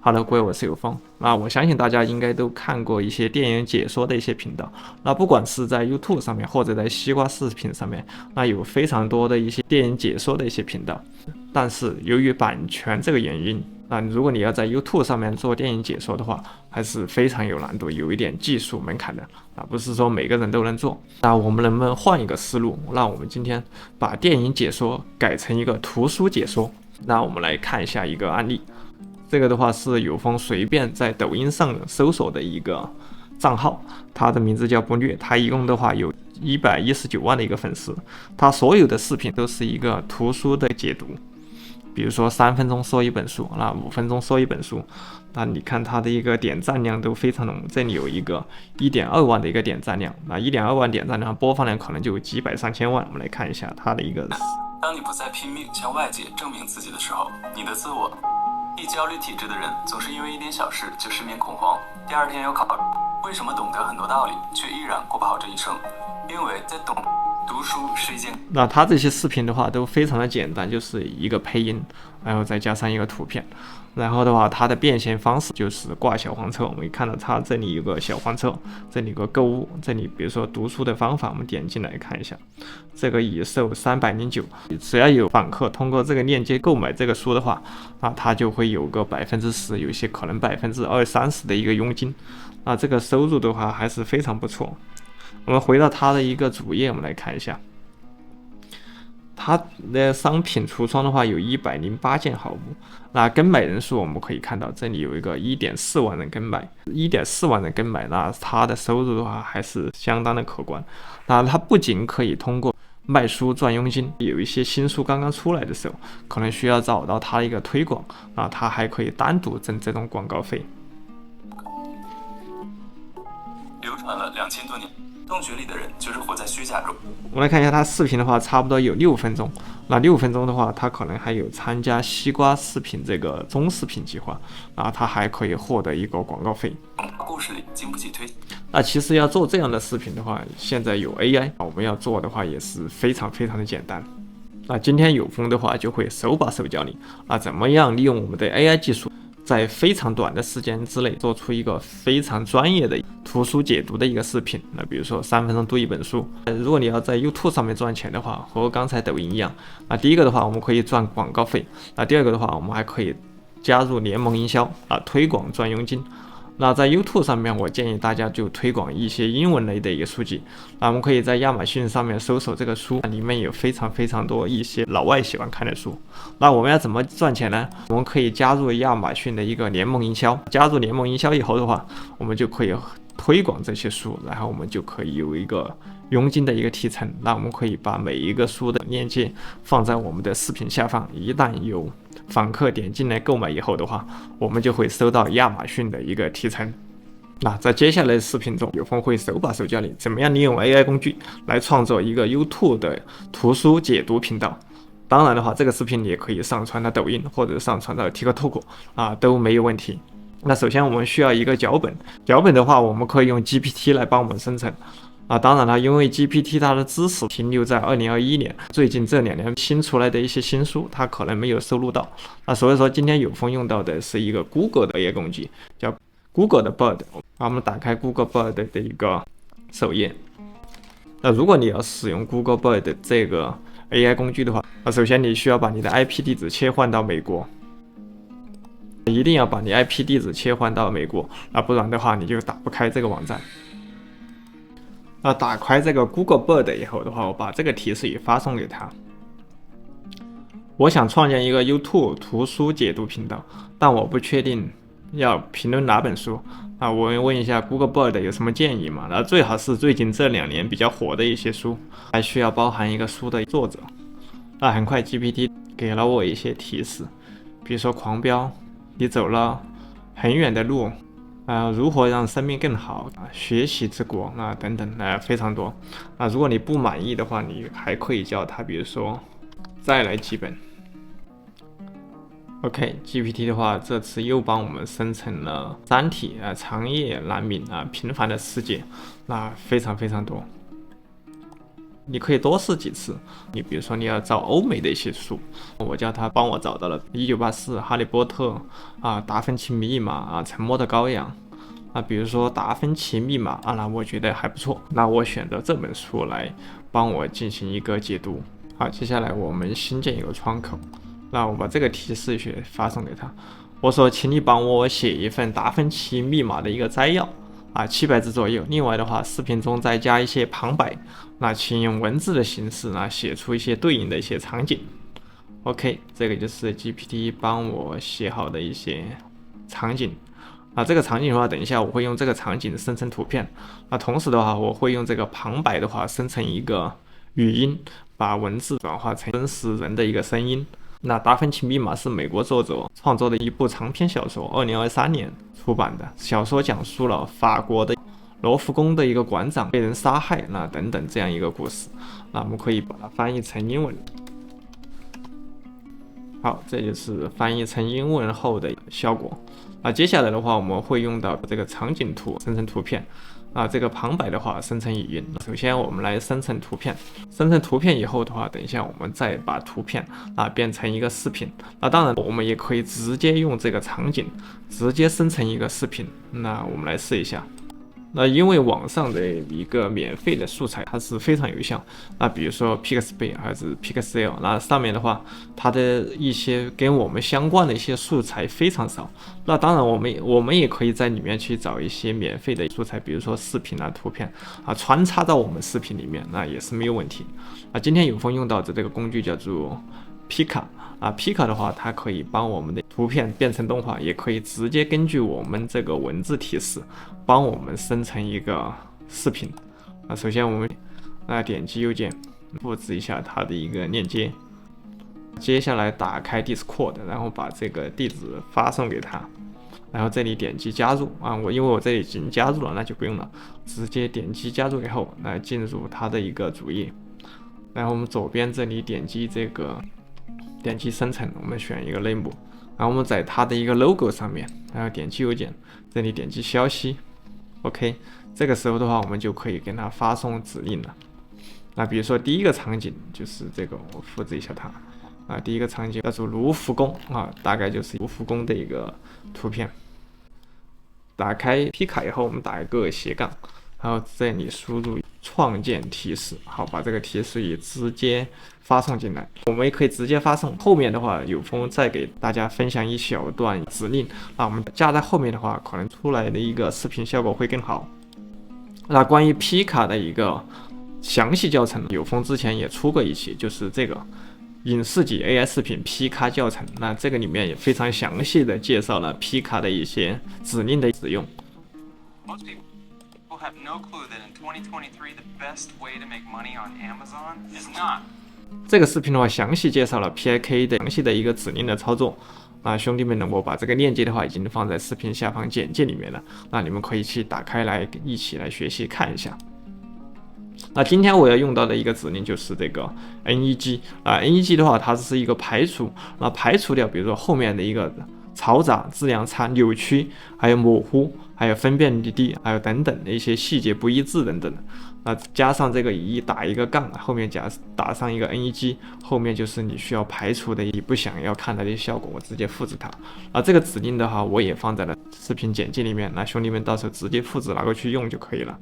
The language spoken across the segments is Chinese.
Hello，各位，我是有风。那我相信大家应该都看过一些电影解说的一些频道。那不管是在 YouTube 上面，或者在西瓜视频上面，那有非常多的一些电影解说的一些频道。但是由于版权这个原因，那如果你要在 YouTube 上面做电影解说的话，还是非常有难度，有一点技术门槛的。啊，不是说每个人都能做。那我们能不能换一个思路？那我们今天把电影解说改成一个图书解说。那我们来看一下一个案例。这个的话是有风随便在抖音上搜索的一个账号，他的名字叫不虐，他一共的话有119万的一个粉丝，他所有的视频都是一个图书的解读，比如说3分钟说一本书，那5分钟说一本书，那你看他的一个点赞量都非常浓，这里有一个1.2万的一个点赞量，那1.2万点赞量播放量可能就几百上千万。我们来看一下他的一个，当你不再拼命向外界证明自己的时候，你的自我。易焦虑体质的人总是因为一点小事就失眠恐慌，第二天要考。为什么懂得很多道理，却依然过不好这一生？因为在读书是一件……那他这些视频的话都非常的简单，就是一个配音，然后再加上一个图片，然后的话它的变现方式就是挂小黄车。我们看到它这里有个小黄车，这里有个购物，这里比如说读书的方法，我们点进来看一下，这个已售309，只要有访客通过这个链接购买这个书的话，那它就会有个10%，有些可能20%-30%的一个佣金，那这个收入的话还是非常不错。我们回到它的一个主页，我们来看一下，它的商品橱窗的话有108件好物，那跟买人数我们可以看到，这里有一个1.4万人跟买，1.4万人跟买，那它的收入的话还是相当的可观。那它不仅可以通过卖书赚佣金，有一些新书刚刚出来的时候，可能需要找到它的一个推广，那它还可以单独挣这种广告费。流传了2000多年。洞穴里的人就是活在虚假中。我们来看一下他视频的话，差不多有6分钟。那6分钟的话，他可能还有参加西瓜视频这个中视频计划，啊，他还可以获得一个广告费。故事里经不起推。那其实要做这样的视频的话，现在有 AI， 我们要做的话也是非常非常的简单。那今天有风的话，就会手把手教你啊，怎么样利用我们的 AI 技术，在非常短的时间之内做出一个非常专业的图书解读的一个视频。那比如说3分钟读一本书。如果你要在 YouTube 上面赚钱的话，和刚才抖音一样，那第一个的话我们可以赚广告费，那第二个的话我们还可以加入联盟营销啊，推广赚佣金。那在 YouTube 上面，我建议大家就推广一些英文类的一个书籍。那我们可以在亚马逊上面搜索这个书，里面有非常非常多一些老外喜欢看的书。那我们要怎么赚钱呢？我们可以加入亚马逊的一个联盟营销。加入联盟营销以后的话，我们就可以推广这些书，然后我们就可以有一个佣金的一个提成。那我们可以把每一个书的链接放在我们的视频下方，一旦有访客点进来购买以后的话，我们就会收到亚马逊的一个提成。那在接下来的视频中，有风会手把手教你怎么样利用 AI 工具来创作一个 YouTube 的图书解读频道。当然的话，这个视频你也可以上传到抖音或者上传到 TikTok 啊，都没有问题。那首先我们需要一个脚本，脚本的话我们可以用 GPT 来帮我们生成。啊，当然了，因为 GPT 它的知识停留在2021年，最近这2年新出来的一些新书，它可能没有收录到。那所以说，今天有风用到的是一个 Google 的 AI 工具，叫 Google 的 Bard。我们打开 Google Bard 的一个首页。那如果你要使用 Google Bard 这个 AI 工具的话，那首先你需要把你的 IP 地址切换到美国。一定要把你 IP 地址切换到美国，那不然的话你就打不开这个网站。那打开这个 Google Bard 以后的话，我把这个提示也发送给他。我想创建一个 YouTube 图书解读频道，但我不确定要评论哪本书。那我问一下 Google Bard 有什么建议吗？那最好是最近这2年比较火的一些书，还需要包含一个书的作者。那很快 GPT 给了我一些提示，比如说狂飙，你走了很远的路。如何让生命更好啊？学习之国啊，等等非常多。那如果你不满意的话，你还可以叫他，比如说再来几本。OK，GPT 的话，这次又帮我们生成了《三体》啊、长夜难明啊、平凡的世界，那非常非常多。你可以多试几次。你比如说你要找欧美的一些书，我叫他帮我找到了1984、哈利波特达芬奇密码沉默的羔羊比如说达芬奇密码那我觉得还不错，那我选择这本书来帮我进行一个解读。好，接下来我们新建一个窗口，那我把这个提示学发送给他，我说请你帮我写一份达芬奇密码的一个摘要700字左右，另外的话视频中再加一些旁白，那请用文字的形式写出一些对应的一些场景。 OK， 这个就是 GPT 帮我写好的一些场景这个场景的话，等一下我会用这个场景生成图片，同时的话我会用这个旁白的话生成一个语音，把文字转化成真实人的一个声音。那达芬奇密码是美国作者创作的一部长篇小说，2023年出版的。小说讲述了法国的罗浮宫的一个馆长被人杀害等等这样一个故事。那我们可以把它翻译成英文。好，这就是翻译成英文后的效果。接下来的话我们会用到这个场景图生成图片这个旁白的话生成语音。首先我们来生成图片，生成图片以后的话，等一下我们再把图片变成一个视频。当然我们也可以直接用这个场景直接生成一个视频。那我们来试一下。因为网上的一个免费的素材它是非常有效，比如说 Pixabay 还是 Pixel， 那上面的话它的一些跟我们相关的一些素材非常少。那当然我们也可以在里面去找一些免费的素材，比如说视频图片穿插到我们视频里面，那也是没有问题。今天有风用到的这个工具叫做 Pika。Pika 的话，它可以帮我们的图片变成动画，也可以直接根据我们这个文字提示，帮我们生成一个视频。首先我们点击右键，复制一下它的一个链接，接下来打开 Discord， 然后把这个地址发送给他，然后这里点击加入因为我这里已经加入了，那就不用了，直接点击加入以后来进入它的一个主页，然后我们左边这里点击点击生成，我们选一个类目，然后我们在它的一个 logo 上面，然后点击右键，这里点击消息 ，OK， 这个时候的话，我们就可以跟它发送指令了。比如说第一个场景就是这个，我复制一下它第一个场景叫做卢浮宫大概就是卢浮宫的一个图片。打开皮卡以后，我们打一个斜杠，然后这里输入创建提示，好，把这个提示也直接发送进来。我们也可以直接发送，后面的话有风再给大家分享一小段指令，那我们加在后面的话，可能出来的一个视频效果会更好。那关于皮卡的一个详细教程，有风之前也出过一期，就是这个影视级 AI 视频皮卡教程，那这个里面也非常详细的介绍了皮卡的一些指令的使用。Have no clue that in 2023 the best way to make money on Amazon is not。 这个视频的话，详细介绍了 PIK 的详细的一个指令的操作兄弟们呢，我把这个链接的话已经放在视频下方简介里面了，那你们可以去打开来一起来学习看一下。今天我要用到的一个指令就是这个 NEG。NEG 的话，它是一个排除，排除掉比如说后面的一个嘈杂、质量差、扭曲，还有模糊，还有分辨率低，还有等等的一些细节不一致等等的。加上这个打一个杠，后面打上一个 NEG， 后面就是你需要排除的你不想要看到的效果，我直接复制它。这个指令的话，我也放在了视频简介里面，那兄弟们到时候直接复制拿过去用就可以了。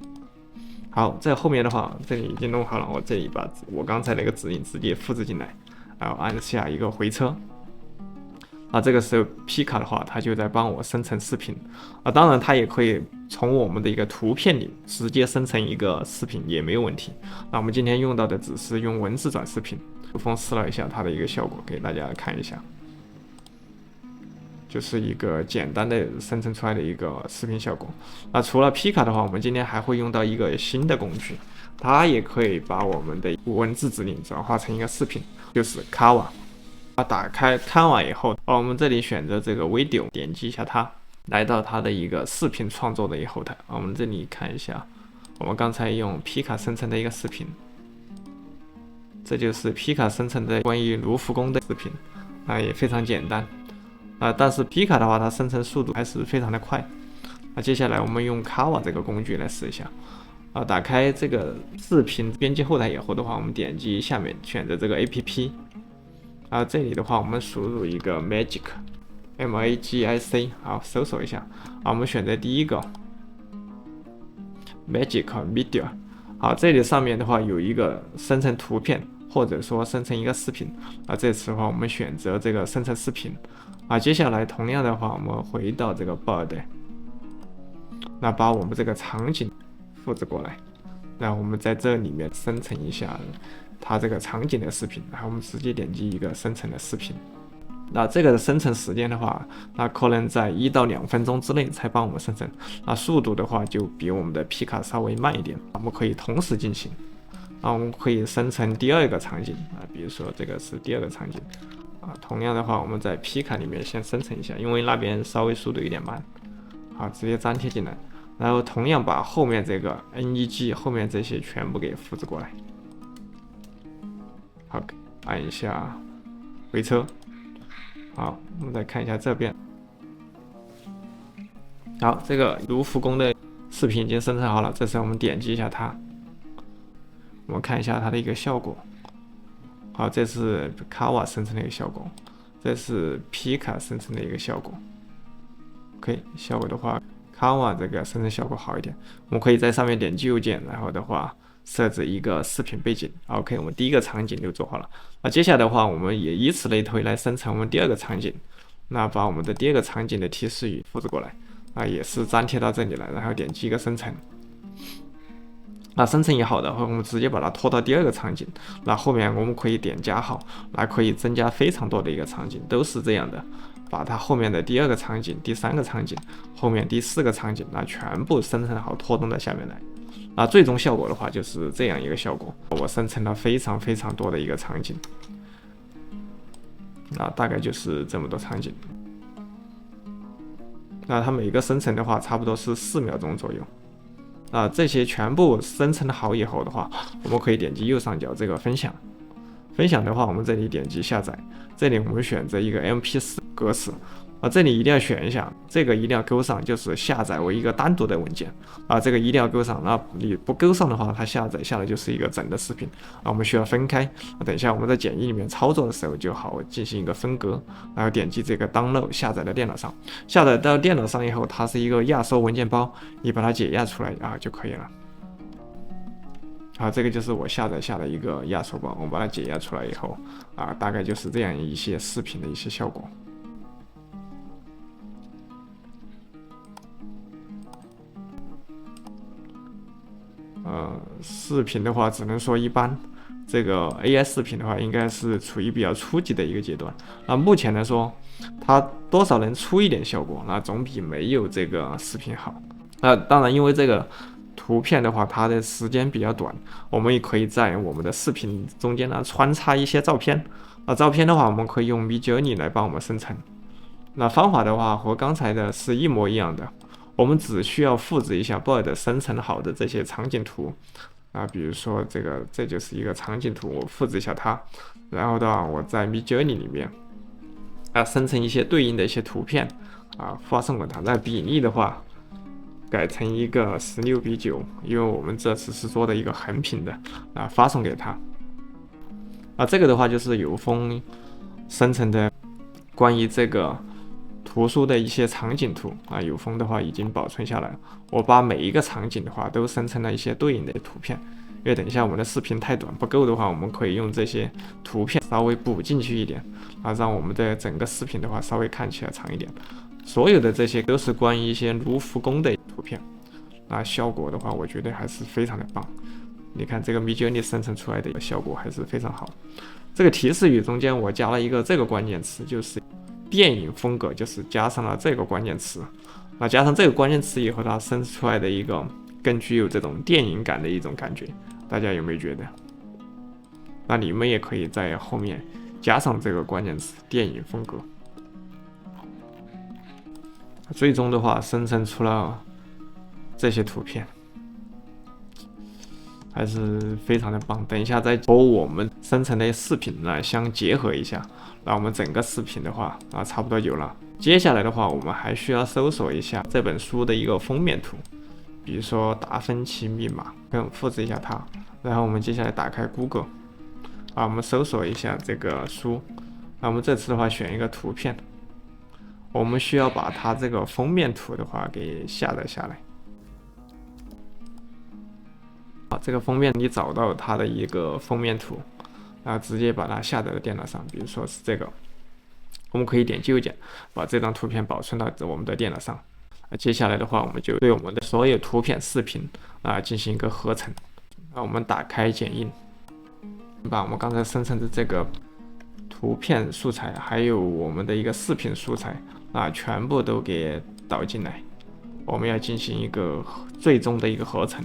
好，在后面的话，这里已经弄好了，我这里把我刚才那个指令直接复制进来，然后按下一个回车。这个时候皮卡的话，它就在帮我生成视频当然它也可以从我们的一个图片里直接生成一个视频也没有问题。那我们今天用到的只是用文字转视频，有风试了一下它的一个效果，给大家看一下，就是一个简单的生成出来的一个视频效果。除了皮卡的话，我们今天还会用到一个新的工具，它也可以把我们的文字指令转化成一个视频，就是 Canva。打开 Canva 以后，我们这里选择这个 Video， 点击一下它，来到它的一个视频创作的一个后台。我们这里看一下，我们刚才用皮卡生成的一个视频，这就是皮卡生成的关于卢浮宫的视频，也非常简单但是皮卡的话，它生成速度还是非常的快。接下来我们用 Canva 这个工具来试一下。打开这个视频编辑后台以后的话，我们点击下面选择这个 APP， 这里的话我们输入一个 Magic， 好，搜索一下，我们选择第一个 Magic Video， 好，这里上面的话有一个生成图片，或者说生成一个视频，这次的话我们选择这个生成视频，接下来同样的话我们回到这个 Bird， 那把我们这个场景复制过来，那我们在这里面生成一下它这个场景的视频，然后我们直接点击一个生成的视频。那这个的生成时间的话，那可能在1到2分钟之内才帮我们生成，那速度的话就比我们的皮卡稍微慢一点，我们可以同时进行。我们可以生成第二个场景，比如说这个是第二个场景，同样的话我们在皮卡里面先生成一下，因为那边稍微速度有点慢，好，直接粘贴进来，然后同样把后面这个 NEG 后面这些全部给复制过来，好，按一下回车，好，我们再看一下这边，好，这个卢浮宫的视频已经生成好了，这时候我们点击一下它，我们看一下它的一个效果。好，这是卡瓦生成的一个效果，这是皮卡生成的一个效果。OK， 效果的话，卡瓦这个生成效果好一点。我们可以在上面点击右键，然后的话设置一个视频背景。OK， 我们第一个场景就做好了。那接下来的话，我们也以此类推来生成我们第二个场景。那把我们的第二个场景的提示语复制过来，也是粘贴到这里来，然后点击一个生成。那生成也好的话，我们直接把它拖到第二个场景，那后面我们可以点加号，那可以增加非常多的一个场景，都是这样的，把它后面的第二个场景、第3个场景、后面第4个场景，那全部生成好拖动到下面来。那最终效果的话就是这样一个效果，我生成了非常非常多的一个场景，那大概就是这么多场景。那它每个生成的话差不多是4秒钟左右。这些全部生成好以后的话，我们可以点击右上角这个分享。分享的话，我们这里点击下载，这里我们选择一个 MP4 格式。这里一定要选一下，这个一定要勾上，就是下载为一个单独的文件。这个一定要勾上，那你不勾上的话，它下载下来就是一个整的视频。我们需要分开。等一下我们在简易里面操作的时候就好进行一个分隔。然后点击这个 download 下载到电脑上，下载到电脑上以后，它是一个压缩文件包，你把它解压出来就可以了。好，这个就是我下载下的一个压缩包，我把它解压出来以后，大概就是这样一些视频的一些效果。视频的话只能说一般，这个 AI 视频的话应该是处于比较初级的一个阶段。那目前来说，它多少能出一点效果，那总比没有这个视频好。当然，因为这个图片的话，它的时间比较短，我们也可以在我们的视频中间呢穿插一些照片。照片的话，我们可以用 Midjourney 来帮我们生成。那方法的话和刚才的是一模一样的。我们只需要复制一下 Bird 生成好的这些场景图，比如说这就是一个场景图，我复制一下它，然后的话我在 Midjourney 里面生成一些对应的一些图片发送给它。那比例的话改成一个16:9，因为我们这次是做的一个横屏的发送给它。这个的话就是有风生成的关于这个图书的一些场景图有风的话已经保存下来了。我把每一个场景的话都生成了一些对应的图片，因为等一下我们的视频太短不够的话，我们可以用这些图片稍微补进去一点让我们的整个视频的话稍微看起来长一点。所有的这些都是关于一些卢浮宫的图片，效果的话我觉得还是非常的棒。你看这个 Midjourney 生成出来的效果还是非常好。这个提示语中间我加了一个这个关键词，就是电影风格，就是加上了这个关键词。加上这个关键词以后，它生出来的一个更具有这种电影感的一种感觉，大家有没有觉得？那你们也可以在后面加上这个关键词电影风格。最终的话生成出了这些图片，还是非常的棒。等一下再和我们生成的视频来相结合一下，那我们整个视频的话差不多有了。接下来的话我们还需要搜索一下这本书的一个封面图，比如说达芬奇密码，可以复制一下它。然后我们接下来打开 Google， 我们搜索一下这个书。那我们这次的话选一个图片，我们需要把它这个封面图的话给下载下来。这个封面你找到它的一个封面图，然后直接把它下载到电脑上，比如说是这个，我们可以点击右键把这张图片保存到我们的电脑上。接下来的话，我们就对我们的所有图片、视频进行一个合成。我们打开剪映，把我们刚才生成的这个图片素材，还有我们的一个视频素材全部都给导进来。我们要进行一个最终的一个合成。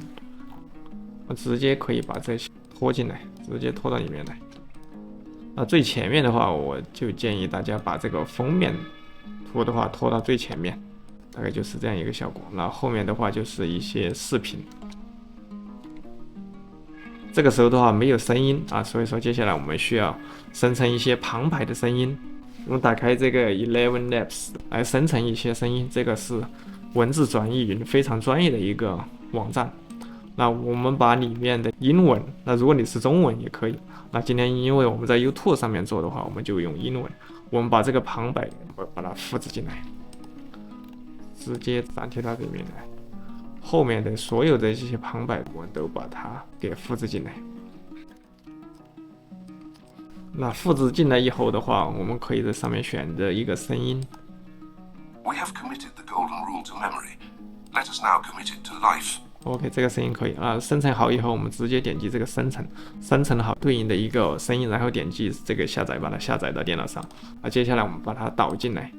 我直接可以把这些拖进来，直接拖到里面来。最前面的话，我就建议大家把这个封面图的话拖到最前面，大概就是这样一个效果。然后后面的话就是一些视频。这个时候的话没有声音所以说接下来我们需要生成一些旁白的声音。我们打开这个 Eleven Labs 来生成一些声音，这个是文字转译云非常专业的一个网站。那我们把里面的英文，那如果你是中文也可以。那今天因为我们在 YouTube 上面做的话，我们就用英文。我们把这个旁白把它复制进来，直接粘贴到这里面来。后面的所有的这些旁白我们都把它给复制进来。那复制进来以后的话，我们可以在上面选择一个声音。We have committed the golden rule to memory. Let us now commit it to life. OK， 这个声音可以生成好以后，我们直接点击这个生成好对应的一个声音，然后点击这个下载，把它下载到电脑上。接下来我们把它导进来，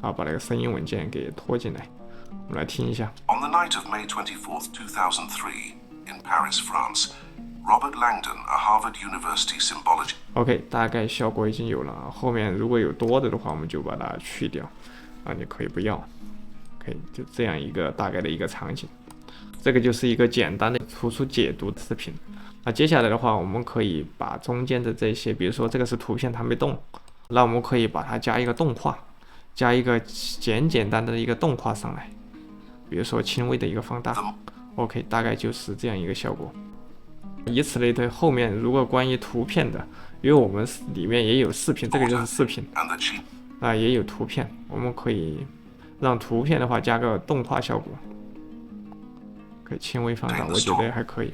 把那个声音文件给拖进来。我们来听一下。On the night of May 24th, 2003, in Paris, France, Robert Langdon, a Harvard University symbology. OK， 大概效果已经有了。后面如果有多的话，我们就把它去掉。你可以不要。OK， 就这样一个大概的一个场景。这个就是一个简单的突出解读的视频。那接下来的话，我们可以把中间的这些，比如说这个是图片它没动，那我们可以把它加一个动画，加一个简单的一个动画上来。比如说轻微的一个放大 ，OK， 大概就是这样一个效果。以此类推，后面如果关于图片的，因为我们里面也有视频，这个就是视频，也有图片，我们可以让图片的话加个动画效果，可以轻微放大，我觉得还可以。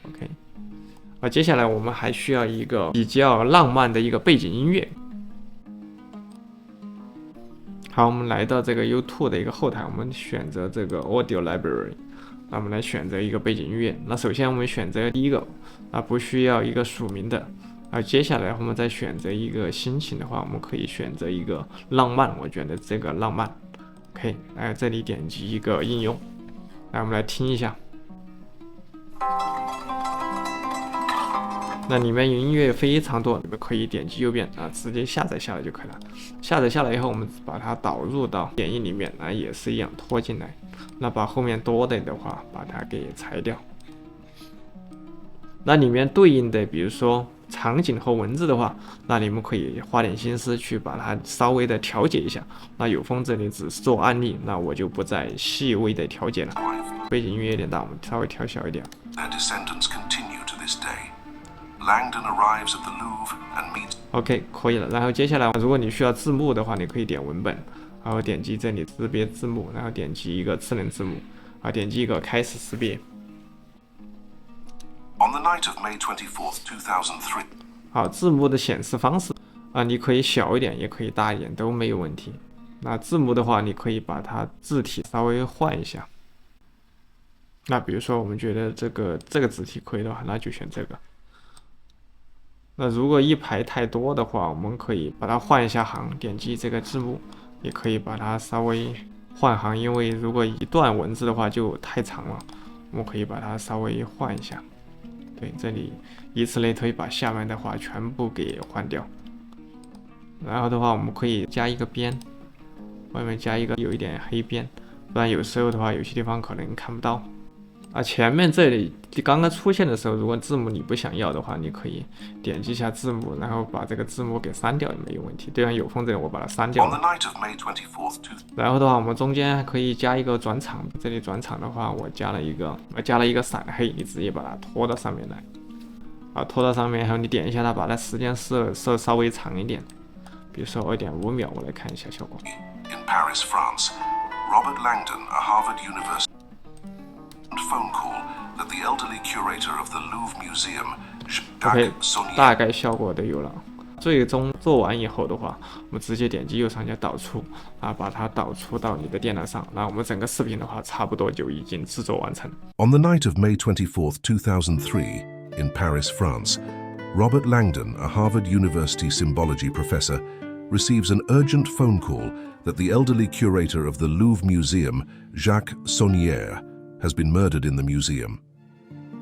OK， 接下来我们还需要一个比较浪漫的一个背景音乐。好，我们来到这个 YouTube 的一个后台，我们选择这个 Audio Library， 那我们来选择一个背景音乐。那首先我们选择第一个，不需要一个署名的。接下来我们再选择一个心情的话，我们可以选择一个浪漫，我觉得这个浪漫。OK， 来这里点击一个应用，来我们来听一下。那里面有音乐非常多，你们可以点击右边直接下载下来就可以了。下载下来以后，我们把它导入到剪映里面，也是一样拖进来。那把后面多的话，把它给裁掉。那里面对应的，比如说场景和文字的话，那你们可以花点心思去把它稍微的调节一下。那有风这里只是做案例，那我就不再细微的调节了。背景音乐有点大，我们稍微调小一点。Langdon arrives at the Louvre and meets. OK， 可以了。然后接下来，如果你需要字幕的话，你可以点文本，然后点击这里识别字幕，然后点击一个智能字幕，点击一个开始识别。On the night of May 24th, 2003. 好，字幕的显示方式你可以小一点，也可以大一点，都没有问题。那字幕的话，你可以把它字体稍微换一下。那比如说，我们觉得这个字体可以的话，那就选这个。那如果一排太多的话，我们可以把它换一下行，点击这个字幕，也可以把它稍微换行，因为如果一段文字的话就太长了，我们可以把它稍微换一下。对，这里以此类推，把下面的话全部给换掉。然后的话，我们可以加一个边，外面加一个有一点黑边，不然有时候的话，有些地方可能看不到。前面这里刚刚出现的时候，如果字幕你不想要的话，你可以点击一下字幕，然后把这个字幕给删掉也没有问题。对像有风这里我把它删掉 On the 了。 night of May 24th, 然后的话，我们中间还可以加一个转场，这里转场的话，我加了一个闪黑，你直接把它拖到上面来，拖到上面，然后你点一下它，把它时间设稍微长一点，比如说2.5秒，我来看一下效果。in Paris, France, Robert Langdon, a Harvard University phone call that the elderly curator of the Louvre Museum, OK， Jacques Sonnier, 大概效果都有了。最终做完以后的话，我们直接点击右上角导出把它导出到你的电脑上，那我们整个视频的话，差不多就已经制作完成。 On the night of May 24th, 2003, in Paris, France, Robert Langdon, a Harvard University symbology professor, receives an urgent phone call that the elderly curator of the Louvre Museum, Jacques Sonnier, has been murdered in the museum.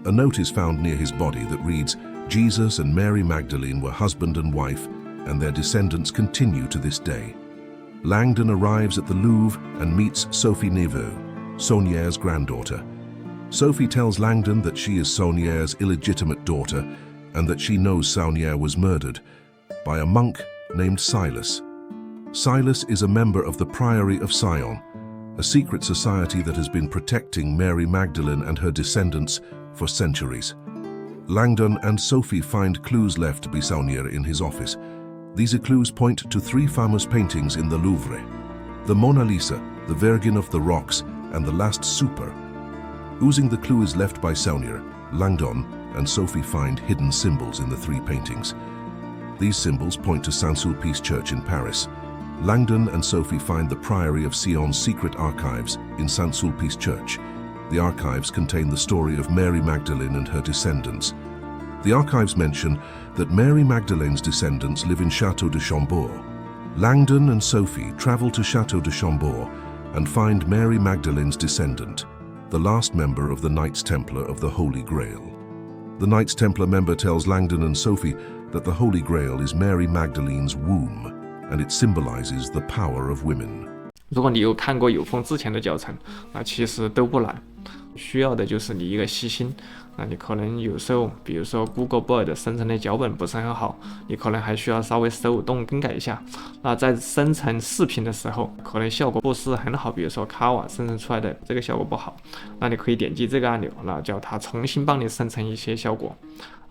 A note is found near his body that reads, Jesus and Mary Magdalene were husband and wife, and their descendants continue to this day. Langdon arrives at the Louvre and meets Sophie Neveu, Sonnier's granddaughter. Sophie tells Langdon that she is Sonnier's illegitimate daughter and that she knows Sonnier was murdered by a monk named Silas. Silas is a member of the Priory of Sion, a secret society that has been protecting Mary Magdalene and her descendants for centuries. Langdon and Sophie find clues left by Sonnier in his office. These clues point to 3 famous paintings in the Louvre: the Mona Lisa, the Virgin of the Rocks, and the Last Supper. Using the clues left by Sonnier, Langdon and Sophie find hidden symbols in the 3 paintings. These symbols point to Saint-Sulpice Church in Paris. Langdon and Sophie find the Priory of Sion's secret archives in Saint-Sulpice Church. The archives contain the story of Mary Magdalene and her descendants. The archives mention that Mary Magdalene's descendants live in Château de Chambord. Langdon and Sophie travel to Château de Chambord and find Mary Magdalene's descendant, the last member of the Knights Templar of the Holy Grail. The Knights Templar member tells Langdon and Sophie that the Holy Grail is Mary Magdalene's womb, and it symbolizes the power of women. 如果你有看过有风之前的教程，那其实都不难，需要的就是你一个细心。那你可能有时候，比如说 Google Bird 生成的脚本不是很好，你可能还需要稍微手动更改一下。那在生成视频的时候，可能效果不是很好，比如说卡瓦生成出来的这个效果不好，那你可以点击这个按钮，那叫它重新帮你生成一些效果。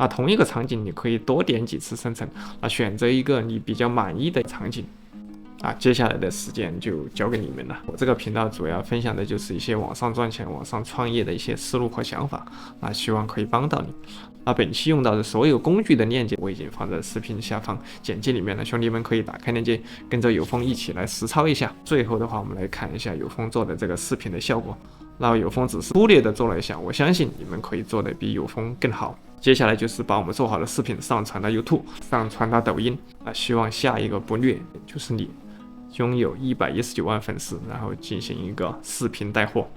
同一个场景你可以多点几次生成，选择一个你比较满意的场景。接下来的时间就交给你们了。我这个频道主要分享的就是一些网上赚钱、网上创业的一些思路和想法，希望可以帮到你。本期用到的所有工具的链接我已经放在视频下方简介里面了，兄弟们可以打开链接，跟着有风一起来实操一下。最后的话，我们来看一下有风做的这个视频的效果。那有风只是粗略的做了一下，我相信你们可以做的比有风更好。接下来就是把我们做好的视频上传到 YouTube， 上传到抖音。希望下一个不虐就是你拥有119万粉丝，然后进行一个视频带货。